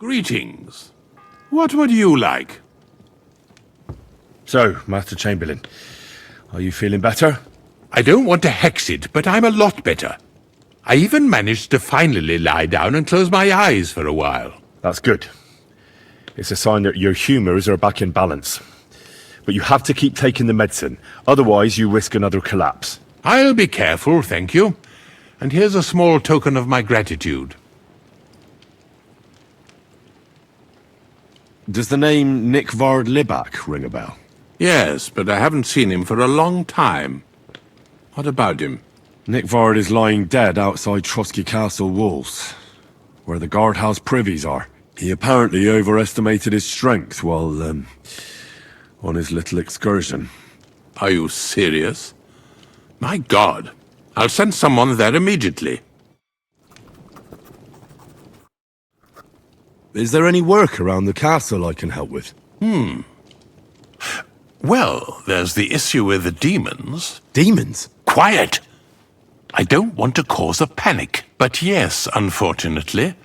Greetings. What would you like? So, Master Chamberlain, are you feeling better? I don't want to hex it, but I'm a lot better. I even managed to finally lie down and close my eyes for a while. That's good. It's a sign that your humors are back in balance. But you have to keep taking the medicine, otherwise you risk another collapse. I'll be careful, thank you. And here's a small token of my gratitude. Does the name Nick Vard Libak ring a bell? Yes, but I haven't seen him for a long time. What about him? Nick Vard is lying dead outside Trosky Castle walls, where the guardhouse privies are. He apparently overestimated his strength while, on his little excursion. Are you serious? My God. I'll send someone there immediately. Is there any work around the castle I can help with? Well, there's the issue with the demons. Demons? Quiet! I don't want to cause a panic, but yes, unfortunately.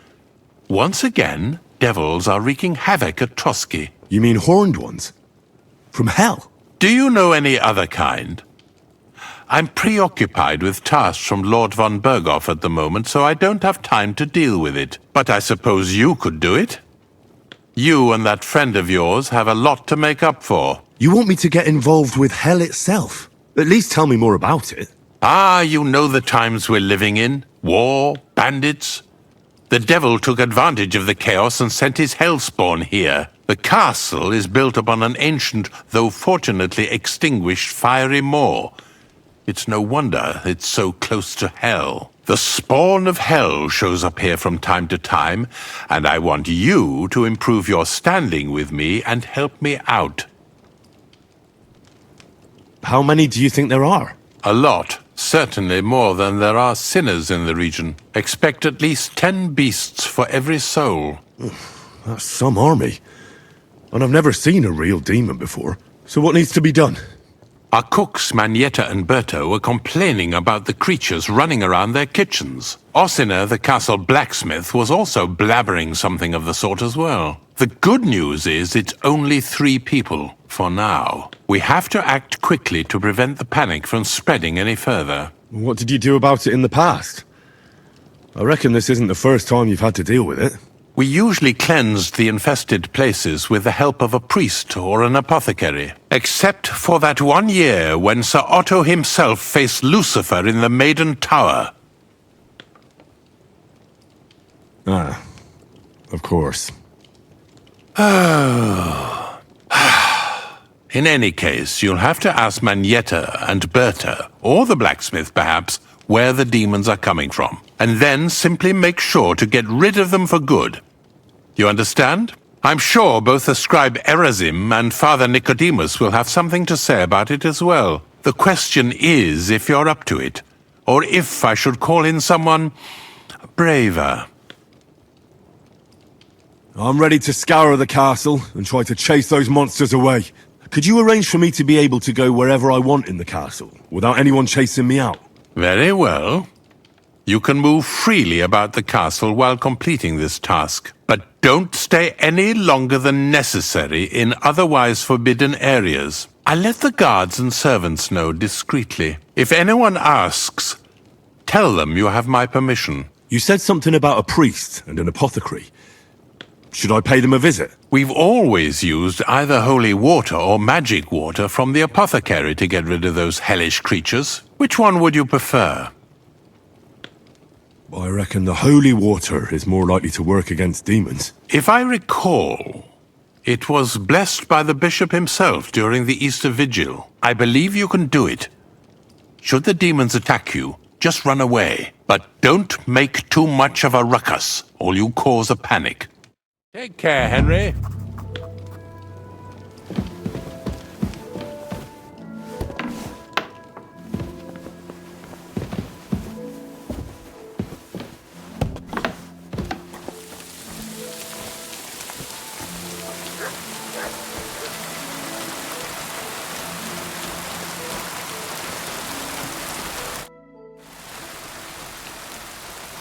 Once again, devils are wreaking havoc at Trosky. You mean horned ones? From hell? Do you know any other kind? I'm preoccupied with tasks from Lord von Berghoff at the moment, so I don't have time to deal with it. But I suppose you could do it? You and that friend of yours have a lot to make up for. You want me to get involved with hell itself? At least tell me more about it. Ah, you know the times we're living in. War, bandits. The devil took advantage of the chaos and sent his hellspawn here. The castle is built upon an ancient, though fortunately extinguished, fiery moor. It's no wonder it's so close to hell. The spawn of hell shows up here from time to time, and I want you to improve your standing with me and help me out. How many do you think there are? A lot. Certainly more than there are sinners in the region. Expect at least 10 beasts for every soul. That's some army. And I've never seen a real demon before. So what needs to be done? Our cooks, Manietta and Berto, were complaining about the creatures running around their kitchens. Ossina, the castle blacksmith, was also blabbering something of the sort as well. The good news is it's only 3 people, for now. We have to act quickly to prevent the panic from spreading any further. What did you do about it in the past? I reckon this isn't the first time you've had to deal with it. We usually cleansed the infested places with the help of a priest or an apothecary. Except for that one year when Sir Otto himself faced Lucifer in the Maiden Tower. Ah, of course. In any case, you'll have to ask Manietta and Berta, or the blacksmith perhaps, where the demons are coming from, and then simply make sure to get rid of them for good. You understand? I'm sure both the scribe Erazim and Father Nicodemus will have something to say about it as well. The question is if you're up to it, or if I should call in someone braver. I'm ready to scour the castle and try to chase those monsters away. Could you arrange for me to be able to go wherever I want in the castle, without anyone chasing me out? Very well. You can move freely about the castle while completing this task, but don't stay any longer than necessary in otherwise forbidden areas. I'll let the guards and servants know discreetly. If anyone asks, tell them you have my permission. You said something about a priest and an apothecary. Should I pay them a visit? We've always used either holy water or magic water from the apothecary to get rid of those hellish creatures. Which one would you prefer? I reckon the holy water is more likely to work against demons. If I recall, it was blessed by the bishop himself during the Easter Vigil. I believe you can do it. Should the demons attack you, just run away. But don't make too much of a ruckus, or you'll cause a panic. Take care, Henry.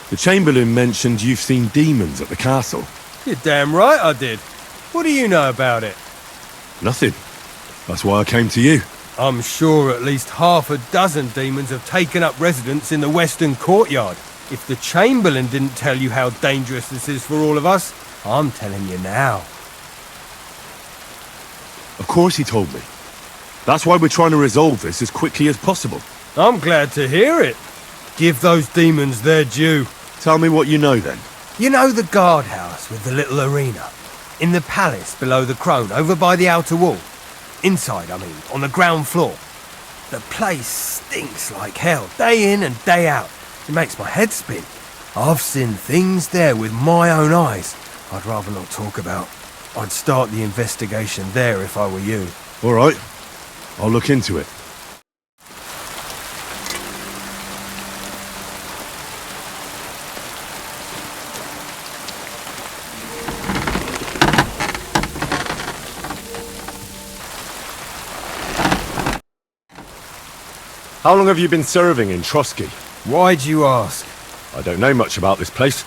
The Chamberlain mentioned you've seen demons at the castle. You're damn right I did. What do you know about it? Nothing. That's why I came to you. I'm sure at least half a dozen demons have taken up residence in the western courtyard. If the Chamberlain didn't tell you how dangerous this is for all of us, I'm telling you now. Of course he told me. That's why we're trying to resolve this as quickly as possible. I'm glad to hear it. Give those demons their due. Tell me what you know then. You know the guardhouse with the little arena? In the palace below the Crone, over by the outer wall? Inside, I mean, on the ground floor. The place stinks like hell, day in and day out. It makes my head spin. I've seen things there with my own eyes I'd rather not talk about. I'd start the investigation there if I were you. All right. I'll look into it. How long have you been serving in Trosky? Why'd you ask? I don't know much about this place,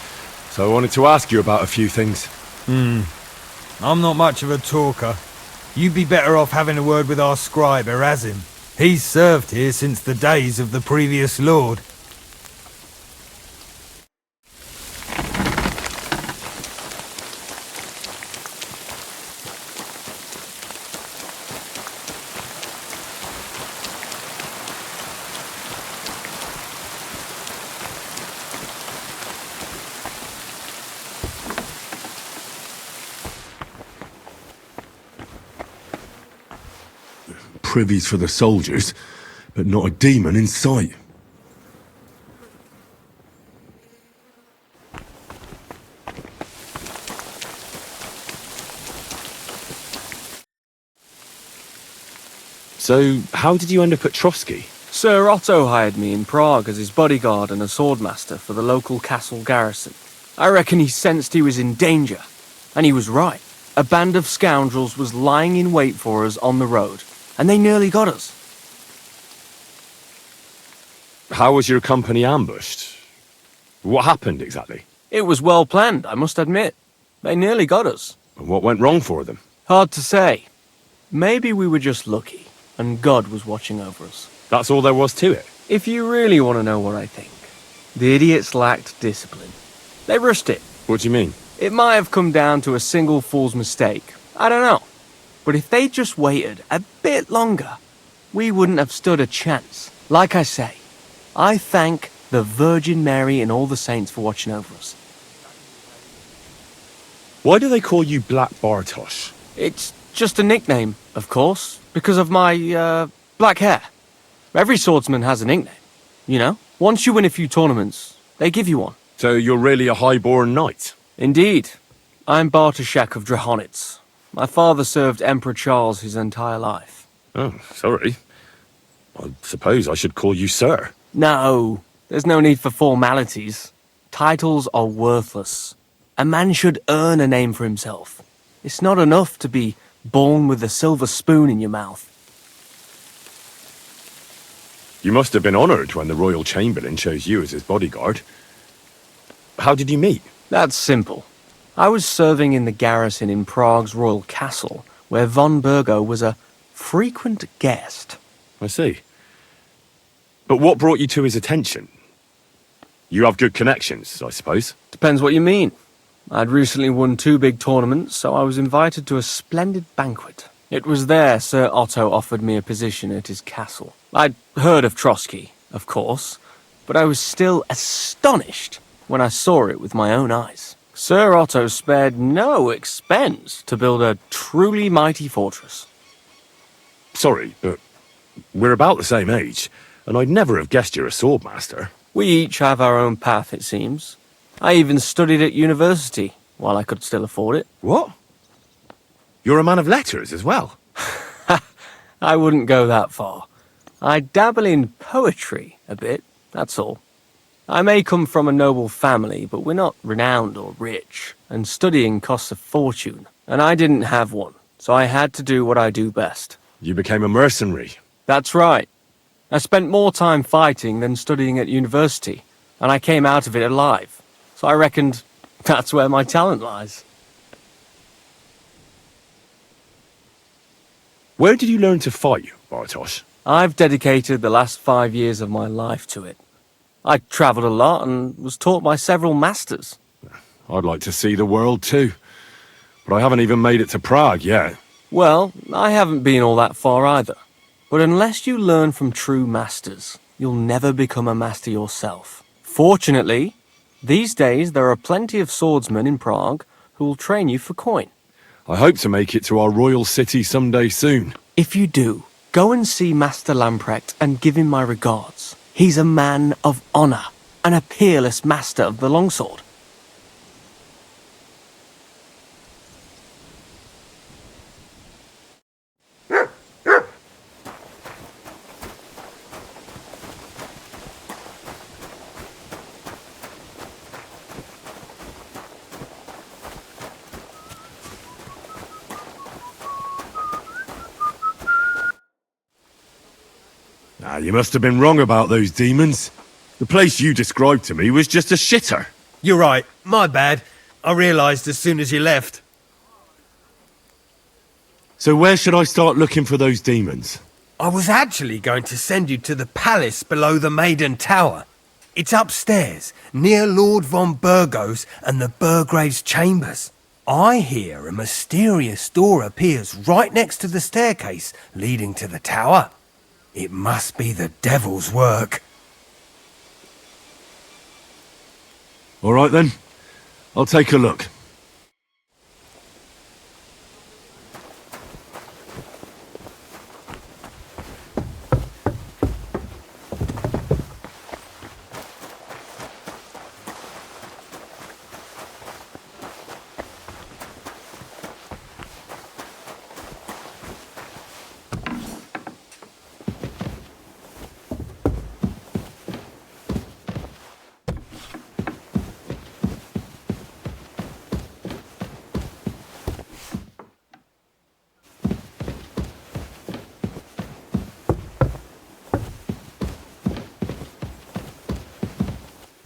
so I wanted to ask you about a few things. I'm not much of a talker. You'd be better off having a word with our scribe, Erasim. He's served here since the days of the previous lord. Privies for the soldiers, but not a demon in sight. So, how did you end up at Trosky? Sir Otto hired me in Prague as his bodyguard and a swordmaster for the local castle garrison. I reckon he sensed he was in danger. And he was right. A band of scoundrels was lying in wait for us on the road, and they nearly got us. How was your company ambushed? What happened exactly? It was well planned, I must admit. They nearly got us. And what went wrong for them? Hard to say. Maybe we were just lucky, and God was watching over us. That's all there was to it. If you really want to know what I think, the idiots lacked discipline. They rushed it. What do you mean? It might have come down to a single fool's mistake. I don't know. But if they'd just waited a bit longer, we wouldn't have stood a chance. Like I say, I thank the Virgin Mary and all the saints for watching over us. Why do they call you Black Bartosz? It's just a nickname, of course, because of my, black hair. Every swordsman has a nickname, you know? Once you win a few tournaments, they give you one. So you're really a high-born knight? Indeed. I'm Bartoszek of Drahonitz. My father served Emperor Charles his entire life. Oh, sorry. I suppose I should call you Sir. No, there's no need for formalities. Titles are worthless. A man should earn a name for himself. It's not enough to be born with a silver spoon in your mouth. You must have been honoured when the Royal Chamberlain chose you as his bodyguard. How did you meet? That's simple. I was serving in the garrison in Prague's royal castle, where von Burgo was a frequent guest. I see. But what brought you to his attention? You have good connections, I suppose. Depends what you mean. I'd recently won 2 big tournaments, so I was invited to a splendid banquet. It was there Sir Otto offered me a position at his castle. I'd heard of Trosky, of course, but I was still astonished when I saw it with my own eyes. Sir Otto spared no expense to build a truly mighty fortress. Sorry, but we're about the same age, and I'd never have guessed you're a swordmaster. We each have our own path, it seems. I even studied at university, while I could still afford it. What? You're a man of letters as well? I wouldn't go that far. I dabble in poetry a bit, that's all. I may come from a noble family, but we're not renowned or rich, and studying costs a fortune, and I didn't have one, so I had to do what I do best. You became a mercenary. That's right. I spent more time fighting than studying at university, and I came out of it alive, so I reckoned that's where my talent lies. Where did you learn to fight, Bartosz? I've dedicated the last 5 years of my life to it. I travelled a lot and was taught by several masters. I'd like to see the world too. But I haven't even made it to Prague yet. Well, I haven't been all that far either. But unless you learn from true masters, you'll never become a master yourself. Fortunately, these days there are plenty of swordsmen in Prague who will train you for coin. I hope to make it to our royal city someday soon. If you do, go and see Master Lamprecht and give him my regards. He's a man of honour and a peerless master of the longsword. Ah, you must have been wrong about those demons. The place you described to me was just a shitter. You're right, my bad. I realised as soon as you left. So where should I start looking for those demons? I was actually going to send you to the palace below the Maiden Tower. It's upstairs, near Lord von Burgos and the Burgrave's chambers. I hear a mysterious door appears right next to the staircase leading to the tower. It must be the devil's work. All right then, I'll take a look.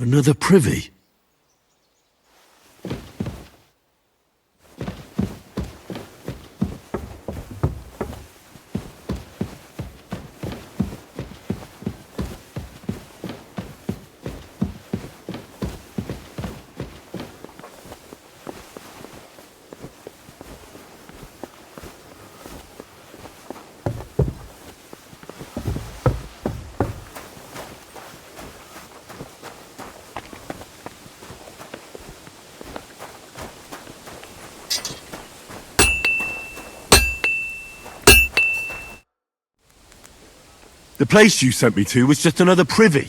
Another privy? The place you sent me to was just another privy.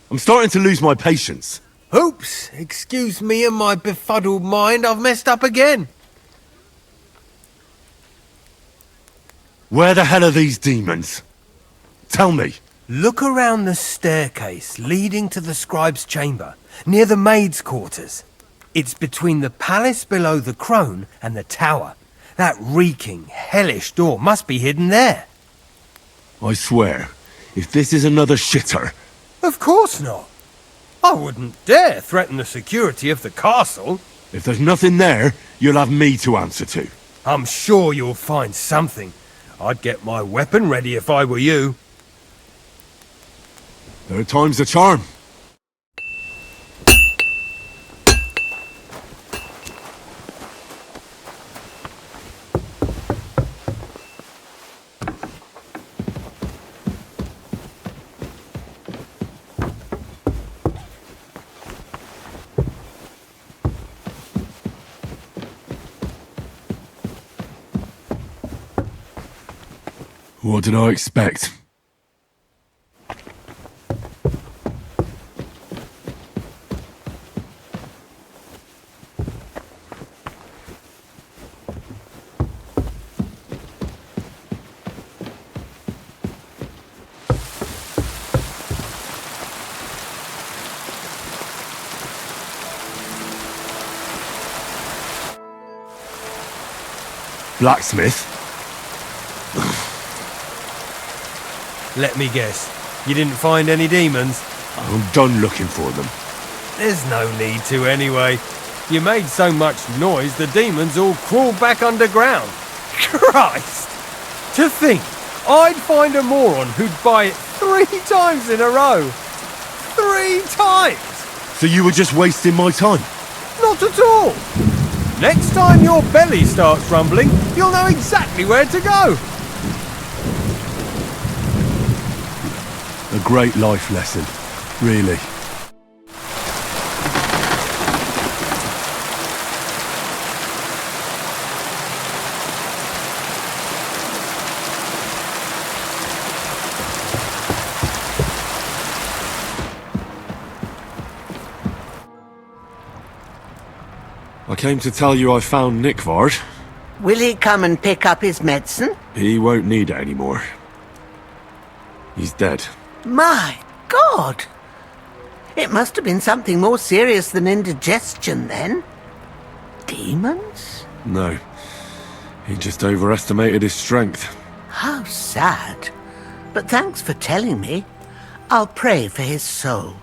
I'm starting to lose my patience. Oops, excuse me and my befuddled mind, I've messed up again. Where the hell are these demons? Tell me. Look around the staircase leading to the scribe's chamber, near the maid's quarters. It's between the palace below the crone and the tower. That reeking, hellish door must be hidden there. I swear, if this is another shitter... Of course not. I wouldn't dare threaten the security of the castle. If there's nothing there, you'll have me to answer to. I'm sure you'll find something. I'd get my weapon ready if I were you. Third time's the charm. What did I expect? Blacksmith? Let me guess. You didn't find any demons? I'm done looking for them. There's no need to anyway. You made so much noise the demons all crawled back underground. Christ! To think, I'd find a moron who'd buy it 3 times in a row. 3 times! So you were just wasting my time? Not at all! Next time your belly starts rumbling, you'll know exactly where to go. A great life lesson, really. I came to tell you I found Nick Vard. Will he come and pick up his medicine? He won't need it anymore. He's dead. My God! It must have been something more serious than indigestion then. Demons? No. He just overestimated his strength. How sad. But thanks for telling me. I'll pray for his soul.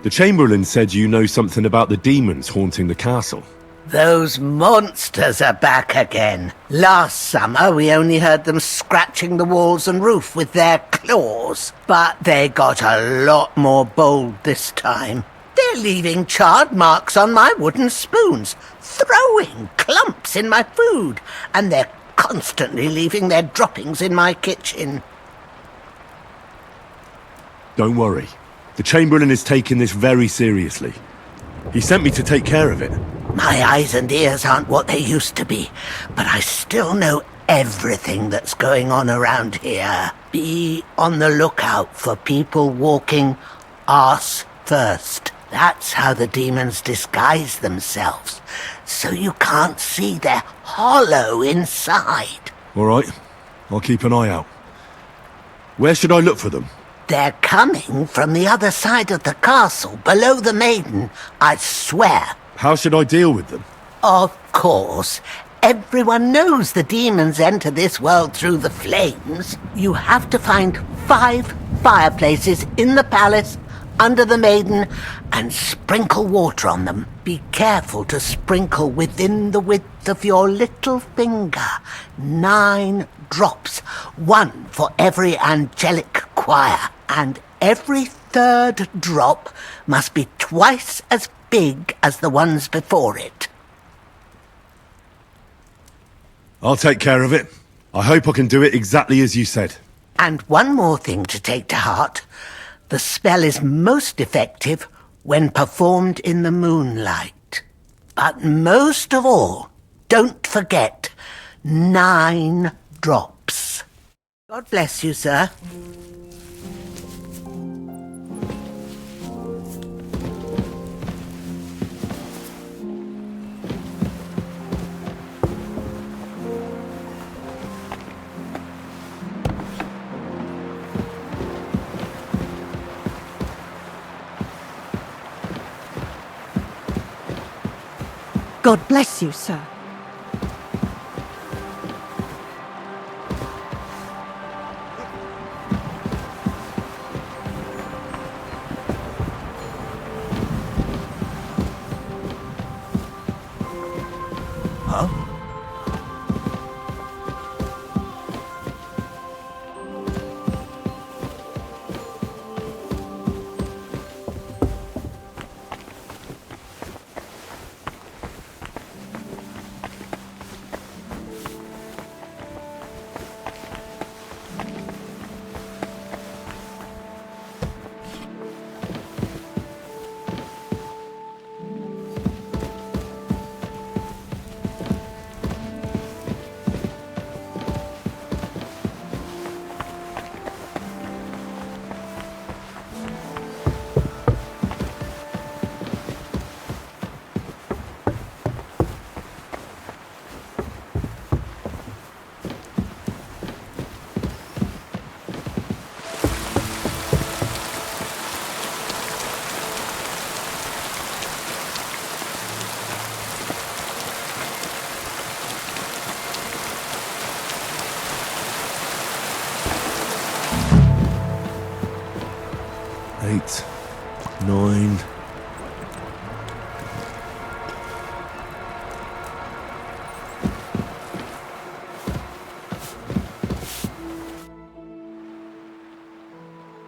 The Chamberlain said you know something about the demons haunting the castle. Those monsters are back again. Last summer we only heard them scratching the walls and roof with their claws. But they got a lot more bold this time. They're leaving charred marks on my wooden spoons, throwing clumps in my food, and they're constantly leaving their droppings in my kitchen. Don't worry. The Chamberlain is taking this very seriously. He sent me to take care of it. My eyes and ears aren't what they used to be, but I still know everything that's going on around here. Be on the lookout for people walking arse first. That's how the demons disguise themselves, so you can't see their hollow inside. All right. I'll keep an eye out. Where should I look for them? They're coming from the other side of the castle, below the maiden, I swear. How should I deal with them? Of course. Everyone knows the demons enter this world through the flames. You have to find 5 fireplaces in the palace, under the maiden, and sprinkle water on them. Be careful to sprinkle within the width of your little finger. 9 drops, 1 for every angelic choir. And every 3rd drop must be twice as big as the ones before it. I'll take care of it. I hope I can do it exactly as you said. And one more thing to take to heart. The spell is most effective when performed in the moonlight. But most of all, don't forget 9 drops. God bless you, sir. God bless you, sir. Huh?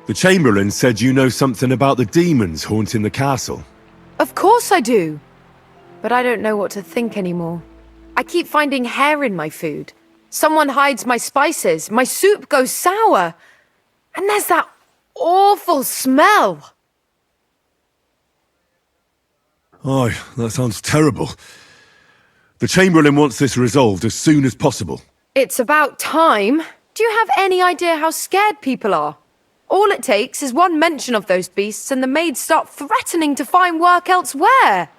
The Chamberlain said you know something about the demons haunting the castle. Of course I do. But I don't know what to think anymore. I keep finding hair in my food. Someone hides my spices. My soup goes sour. And there's that awful smell. Oh, that sounds terrible. The Chamberlain wants this resolved as soon as possible. It's about time. Do you have any idea how scared people are? All it takes is one mention of those beasts and the maids start threatening to find work elsewhere.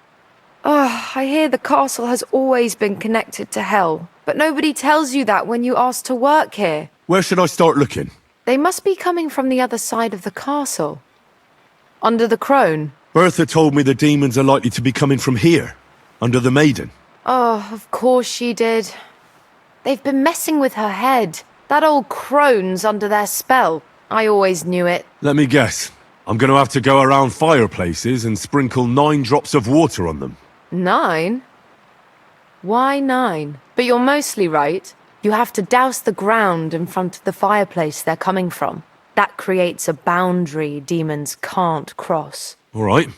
I hear the castle has always been connected to hell, but nobody tells you that when you ask to work here. Where should I start looking? They must be coming from the other side of the castle. Under the crone. Bertha told me the demons are likely to be coming from here, under the Maiden. Oh, of course she did. They've been messing with her head. That old crone's under their spell. I always knew it. Let me guess. I'm going to have to go around fireplaces and sprinkle 9 drops of water on them. 9? Why 9? But you're mostly right. You have to douse the ground in front of the fireplace they're coming from. That creates a boundary demons can't cross. All right.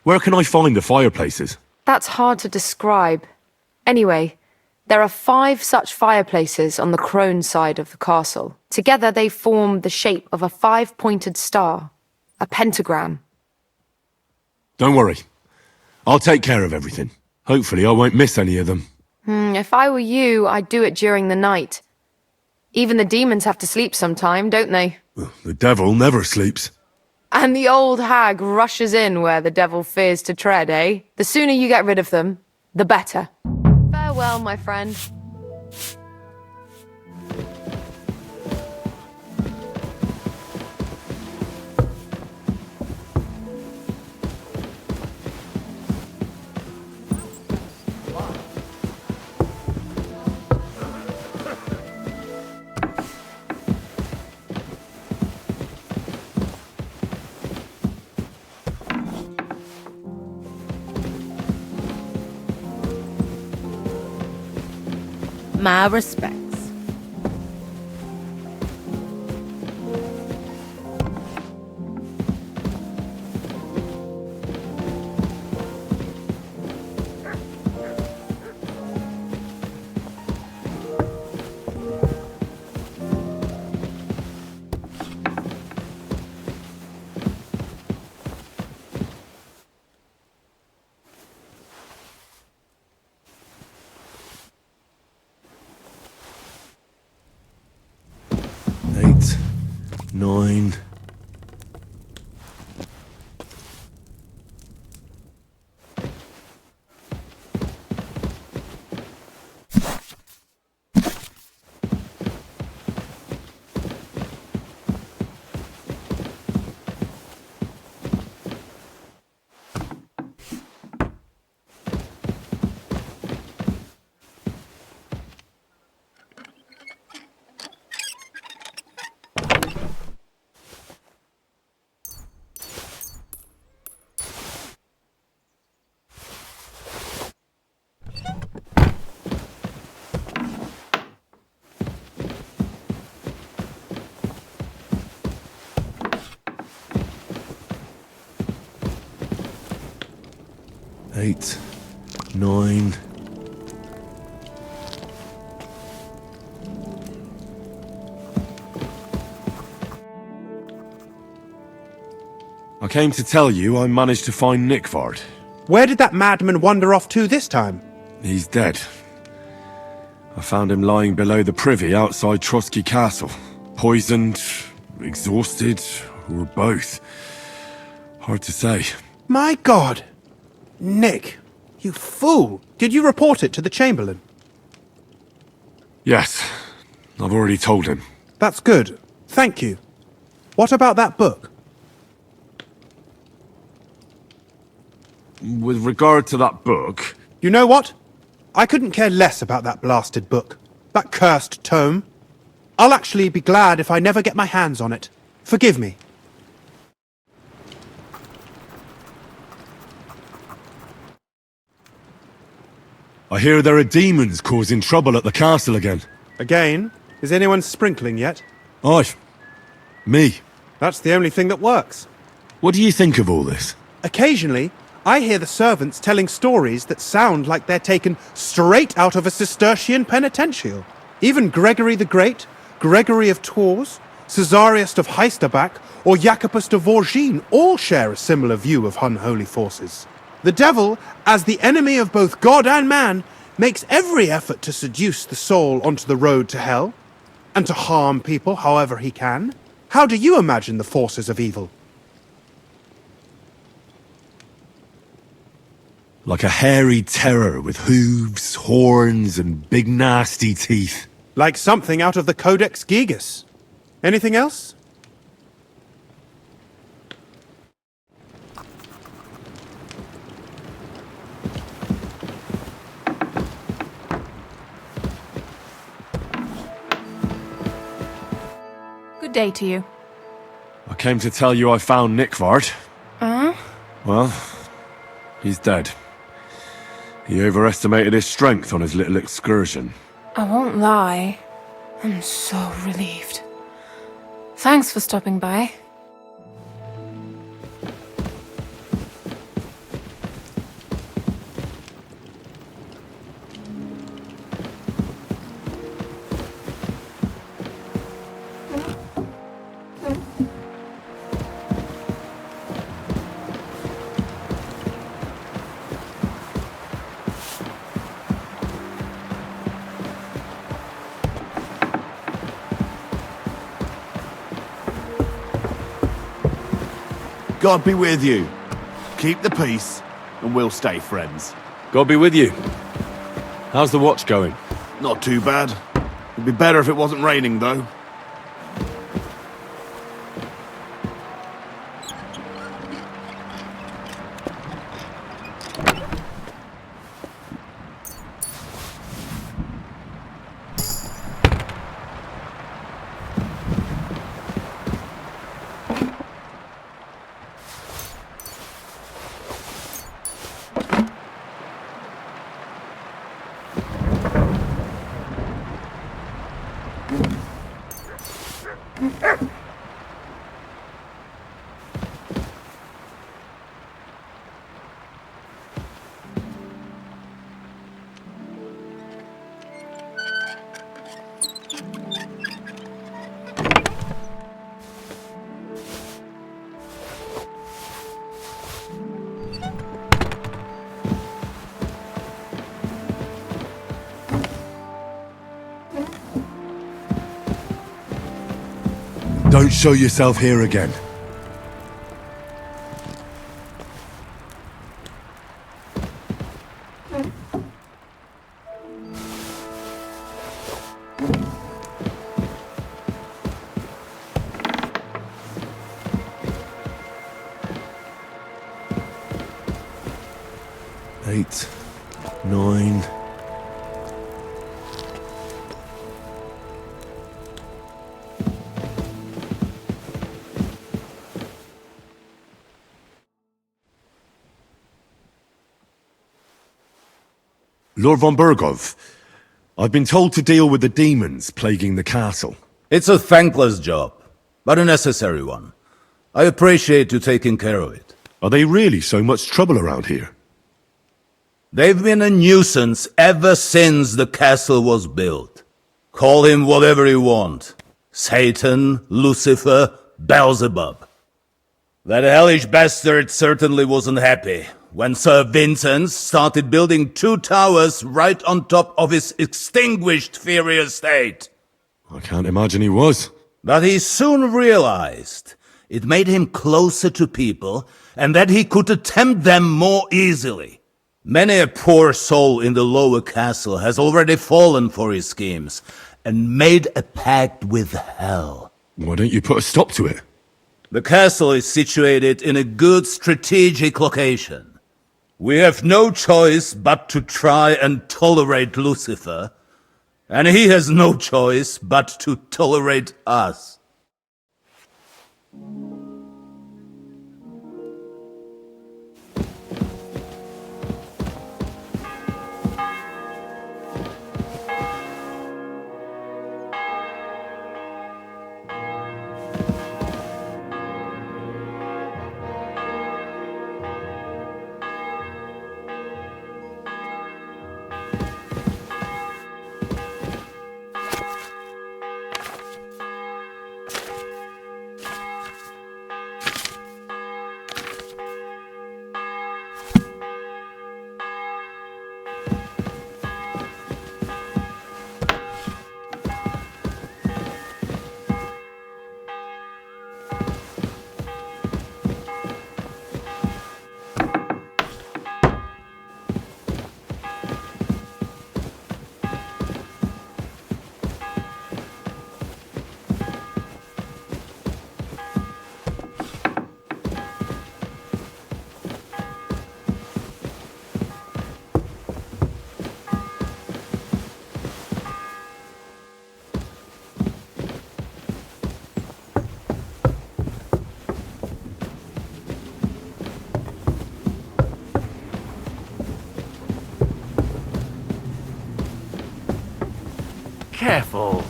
Where can I find the fireplaces? That's hard to describe. Anyway, there are 5 such fireplaces on the crone side of the castle. Together they form the shape of a 5-pointed star, a pentagram. Don't worry. I'll take care of everything. Hopefully I won't miss any of them. If I were you, I'd do it during the night. Even the demons have to sleep sometime, don't they? The devil never sleeps. And the old hag rushes in where the devil fears to tread, eh? The sooner you get rid of them, the better. Farewell, my friend. My respects. Eight, 9. Eight, 9. I came to tell you I managed to find Nickvard. Where did that madman wander off to this time? He's dead. I found him lying below the privy outside Trosky Castle. Poisoned, exhausted, or both. Hard to say. My God! Nick, you fool! Did you report it to the Chamberlain? Yes, I've already told him. That's good. Thank you. What about that book? With regard to that book... You know what? I couldn't care less about that blasted book. That cursed tome. I'll actually be glad if I never get my hands on it. Forgive me. I hear there are demons causing trouble at the castle again. Again? Is anyone sprinkling yet? Aye. Me. That's the only thing that works. What do you think of all this? Occasionally, I hear the servants telling stories that sound like they're taken straight out of a Cistercian penitential. Even Gregory the Great, Gregory of Tours, Caesarius of Heisterbach, or Jacobus de Vorgine all share a similar view of unholy forces. The devil, as the enemy of both God and man, makes every effort to seduce the soul onto the road to hell, and to harm people however he can. How do you imagine the forces of evil? Like a hairy terror with hooves, horns, and big nasty teeth. Like something out of the Codex Gigas. Anything else? Good day to you. I came to tell you I found Nickvart. Well, he's dead. He overestimated his strength on his little excursion. I won't lie. I'm so relieved. Thanks for stopping by. God be with you. Keep the peace, and we'll stay friends. God be with you. How's the watch going? Not too bad. It'd be better if it wasn't raining, though. Don't show yourself here again. Eight, 9. Lord von Burgov, I've been told to deal with the demons plaguing the castle. It's a thankless job, but a necessary one. I appreciate you taking care of it. Are they really so much trouble around here? They've been a nuisance ever since the castle was built. Call him whatever you want. Satan, Lucifer, Beelzebub. That hellish bastard certainly wasn't happy when Sir Vincent started building 2 towers right on top of his extinguished fairy estate. I can't imagine he was. But he soon realized it made him closer to people and that he could attempt them more easily. Many a poor soul in the lower castle has already fallen for his schemes and made a pact with hell. Why don't you put a stop to it? The castle is situated in a good strategic location. We have no choice but to try and tolerate Lucifer, and he has no choice but to tolerate us. Careful.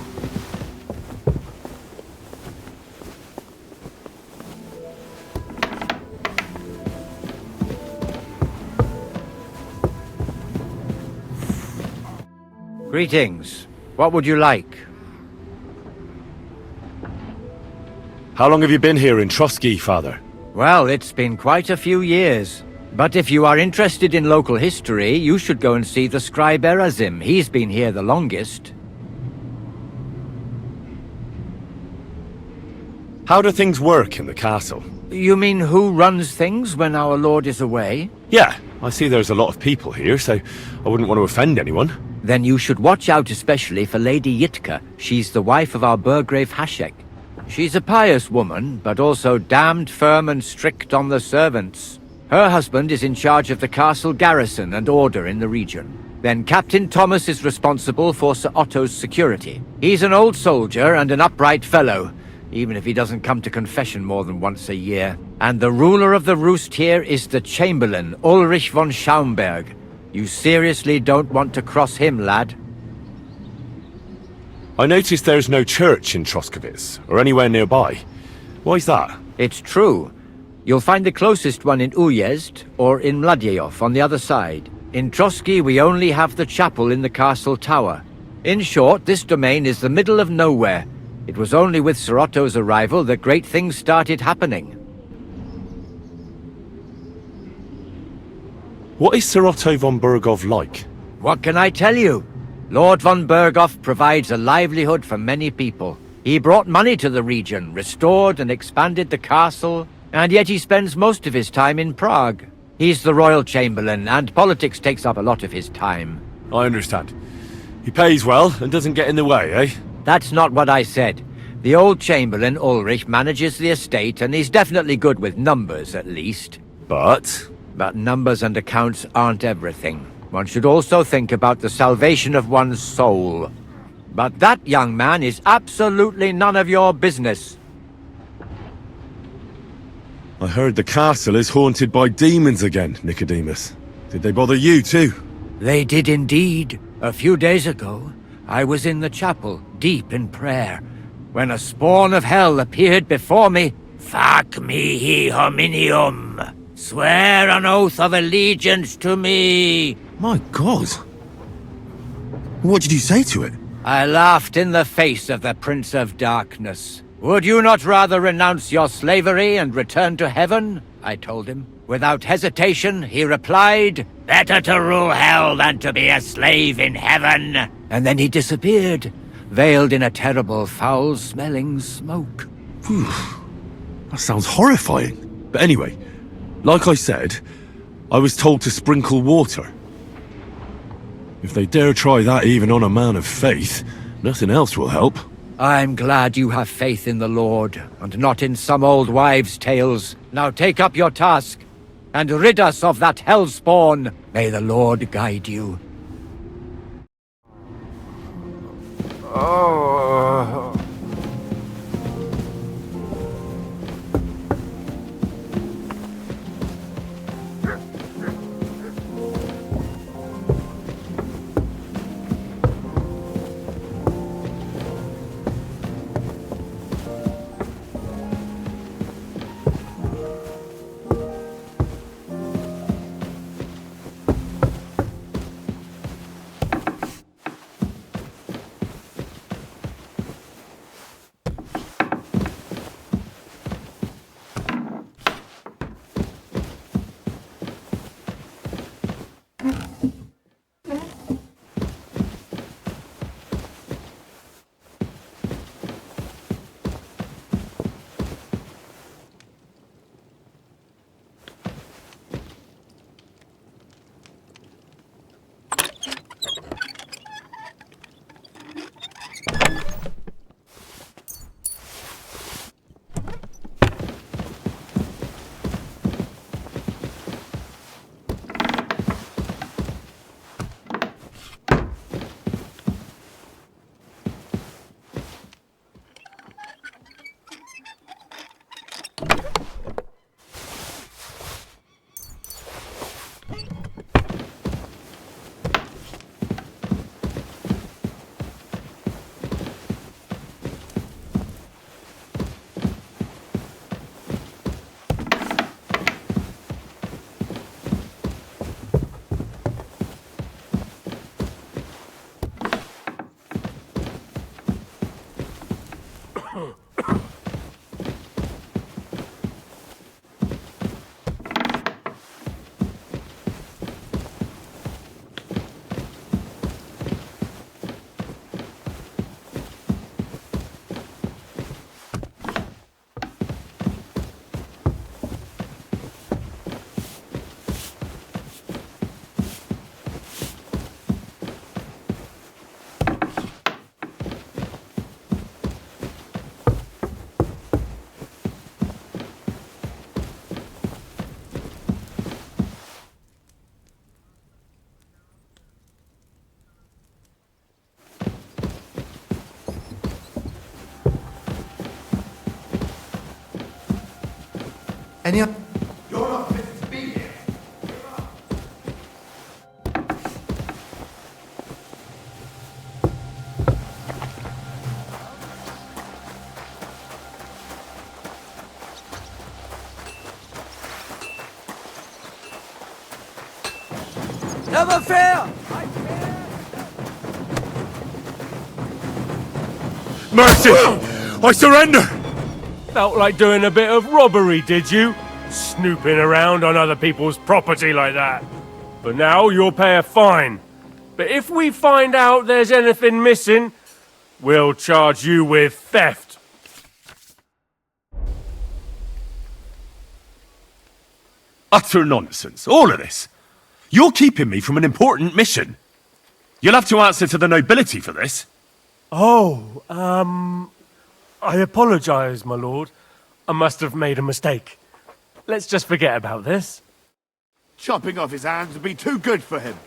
Greetings. What would you like? How long have you been here in Trosky, Father? Well, it's been quite a few years. But if you are interested in local history, you should go and see the scribe Erazim. He's been here the longest. How do things work in the castle? You mean who runs things when our lord is away? Yeah, I see there's a lot of people here, so I wouldn't want to offend anyone. Then you should watch out especially for Lady Yitka. She's the wife of our Burgrave Hashek. She's a pious woman, but also damned firm and strict on the servants. Her husband is in charge of the castle garrison and order in the region. Then Captain Thomas is responsible for Sir Otto's security. He's an old soldier and an upright fellow, even if he doesn't come to confession more than once a year. And the ruler of the roost here is the Chamberlain, Ulrich von Schaumburg. You seriously don't want to cross him, lad? I noticed there's no church in Troskowitz, or anywhere nearby. Why's that? It's true. You'll find the closest one in Uyezd, or in Mladejov on the other side. In Trosky we only have the chapel in the castle tower. In short, this domain is the middle of nowhere. It was only with Sir Otto's arrival that great things started happening. What is Sir Otto von Berghoff like? What can I tell you? Lord von Berghoff provides a livelihood for many people. He brought money to the region, restored and expanded the castle, and yet he spends most of his time in Prague. He's the royal chamberlain, and politics takes up a lot of his time. I understand. He pays well and doesn't get in the way, eh? That's not what I said. The old chamberlain, Ulrich, manages the estate, and he's definitely good with numbers, at least. But numbers and accounts aren't everything. One should also think about the salvation of one's soul. But that, young man, is absolutely none of your business. I heard the castle is haunted by demons again, Nicodemus. Did they bother you too? They did indeed. A few days ago, I was in the chapel, deep in prayer, when a spawn of hell appeared before me. Fac mihi hominium. Swear an oath of allegiance to me. My God. What did you say to it? I laughed in the face of the Prince of Darkness. Would you not rather renounce your slavery and return to heaven? I told him. Without hesitation, he replied, better to rule hell than to be a slave in heaven. And then he disappeared, veiled in a terrible, foul-smelling smoke. Whew. That sounds horrifying. But anyway, like I said, I was told to sprinkle water. If they dare try that even on a man of faith, nothing else will help. I'm glad you have faith in the Lord, and not in some old wives' tales. Now take up your task, and rid us of that hellspawn. May the Lord guide you. Oh. Any up? You're not fit to be here. Never fear! Mercy! I surrender! Felt like doing a bit of robbery, did you? Snooping around on other people's property like that. But now you'll pay a fine. But if we find out there's anything missing, we'll charge you with theft. Utter nonsense, all of this. You're keeping me from an important mission. You'll have to answer to the nobility for this. Oh, I apologize, my lord. I must have made a mistake. Let's just forget about this. Chopping off his hands would be too good for him.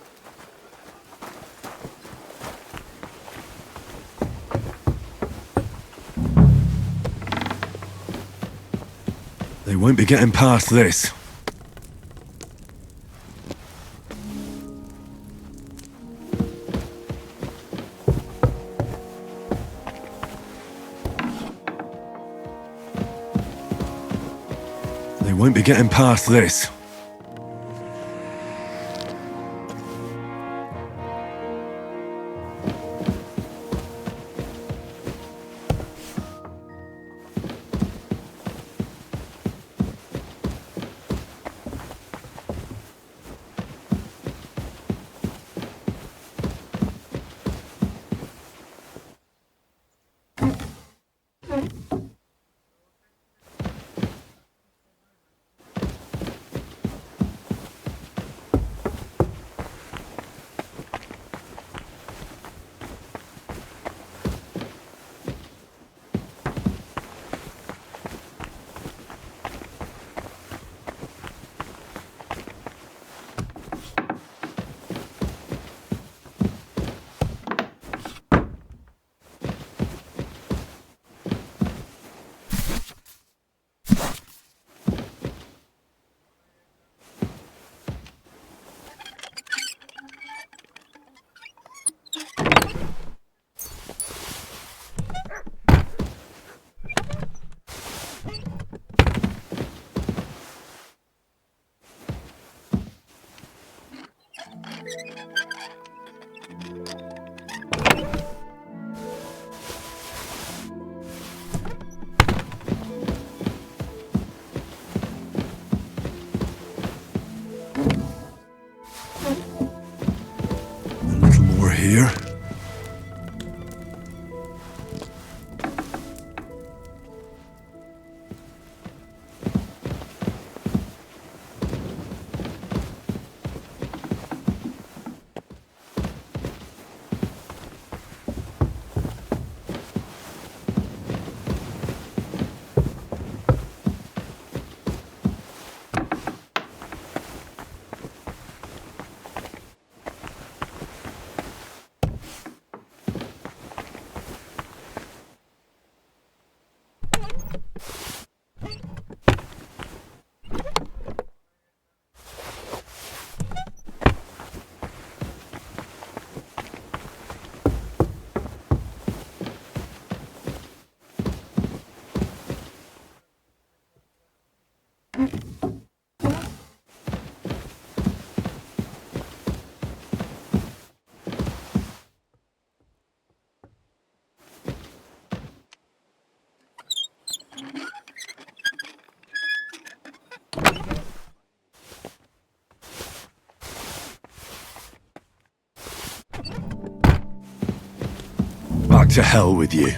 They won't be getting past this. They won't be getting past this. To hell with you.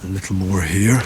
A little more here.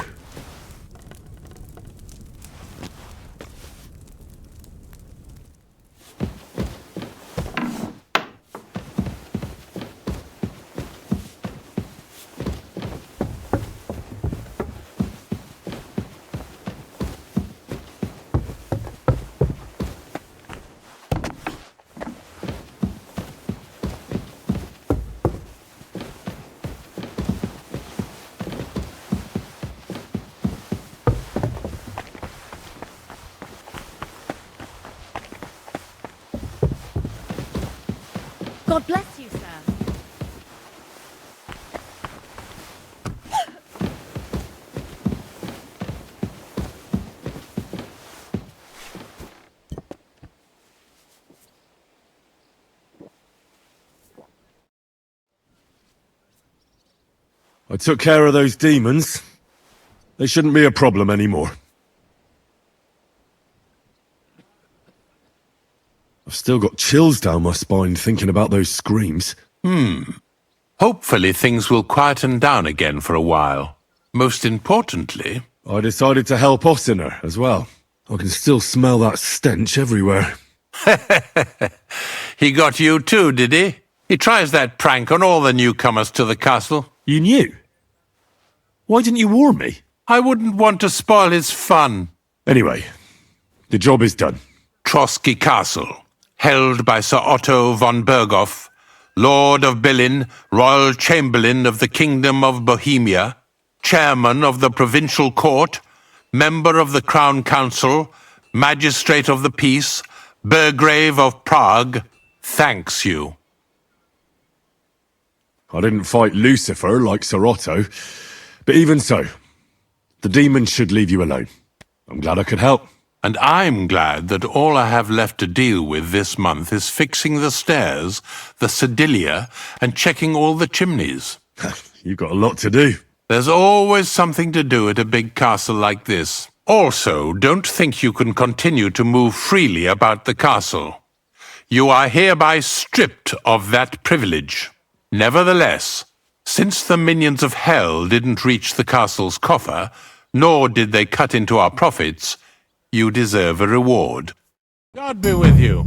God bless you, sir. I took care of those demons. They shouldn't be a problem anymore. I've still got chills down my spine thinking about those screams. Hopefully things will quieten down again for a while. Most importantly... I decided to help Ossiner as well. I can still smell that stench everywhere. He got you too, did he? He tries that prank on all the newcomers to the castle. You knew? Why didn't you warn me? I wouldn't want to spoil his fun. Anyway, the job is done. Trosky Castle, held by Sir Otto von Berghoff, Lord of Billin, Royal Chamberlain of the Kingdom of Bohemia, Chairman of the Provincial Court, Member of the Crown Council, Magistrate of the Peace, Burgrave of Prague, thanks you. I didn't fight Lucifer like Sir Otto, but even so, the demons should leave you alone. I'm glad I could help. And I'm glad that all I have left to deal with this month is fixing the stairs, the sedilia, and checking all the chimneys. You've got a lot to do. There's always something to do at a big castle like this. Also, don't think you can continue to move freely about the castle. You are hereby stripped of that privilege. Nevertheless, since the minions of hell didn't reach the castle's coffer, nor did they cut into our profits, you deserve a reward. God be with you.